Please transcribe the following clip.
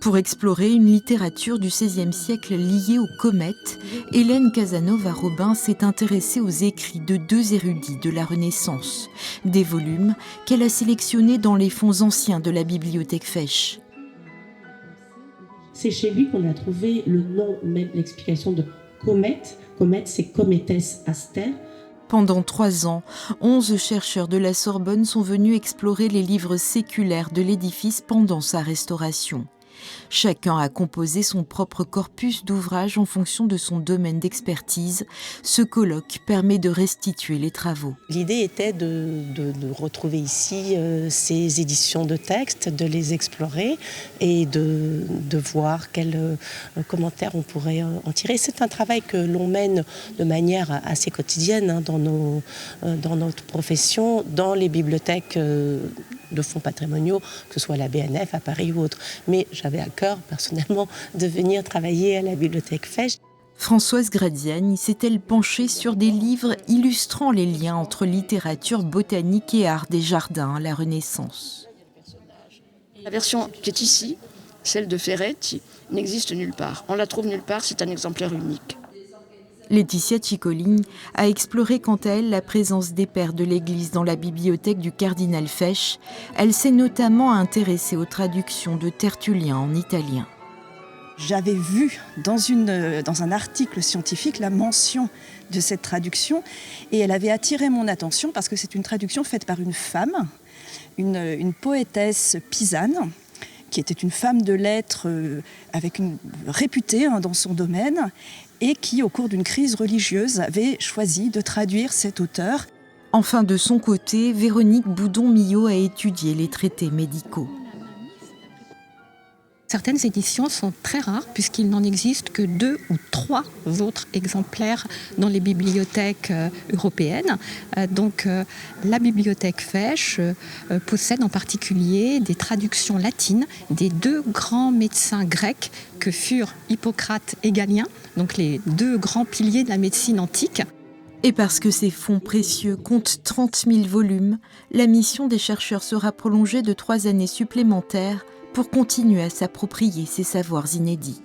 Pour explorer une littérature du XVIe siècle liée aux comètes, Hélène Casanova-Robin s'est intéressée aux écrits de 2 érudits de la Renaissance, des volumes qu'elle a sélectionnés dans les fonds anciens de la bibliothèque Fesch. C'est chez lui qu'on a trouvé le nom, même l'explication de comète. Comète, c'est Cometes Aster. Pendant 3 ans, 11 chercheurs de la Sorbonne sont venus explorer les livres séculaires de l'édifice pendant sa restauration. Chacun a composé son propre corpus d'ouvrages en fonction de son domaine d'expertise. Ce colloque permet de restituer les travaux. L'idée était de retrouver ici ces éditions de textes, de les explorer et de voir quels commentaires on pourrait en tirer. C'est un travail que l'on mène de manière assez quotidienne dans notre profession, dans les bibliothèques de fonds patrimoniaux, que ce soit la BNF à Paris ou autre. Mais j'avais à cœur, personnellement, de venir travailler à la bibliothèque Fesch. Françoise Gradiani s'est-elle penchée sur des livres illustrant les liens entre littérature, botanique et art des jardins à la Renaissance. La version qui est ici, celle de Ferretti, n'existe nulle part. On la trouve nulle part, c'est un exemplaire unique. Laetitia Ciccolini a exploré quant à elle la présence des pères de l'Église dans la bibliothèque du cardinal Fesch. Elle s'est notamment intéressée aux traductions de Tertullien en italien. J'avais vu dans un article scientifique la mention de cette traduction et elle avait attiré mon attention parce que c'est une traduction faite par une femme, une poétesse pisane, qui était une femme de lettres réputée dans son domaine et qui, au cours d'une crise religieuse, avait choisi de traduire cet auteur. Enfin, de son côté, Véronique Boudon-Millot a étudié les traités médicaux. Certaines éditions sont très rares puisqu'il n'en existe que 2 ou 3 autres exemplaires dans les bibliothèques européennes. Donc la bibliothèque Fesch possède en particulier des traductions latines des 2 grands médecins grecs que furent Hippocrate et Galien, donc les 2 grands piliers de la médecine antique. Et parce que ces fonds précieux comptent 30 000 volumes, la mission des chercheurs sera prolongée de 3 années supplémentaires pour continuer à s'approprier ces savoirs inédits.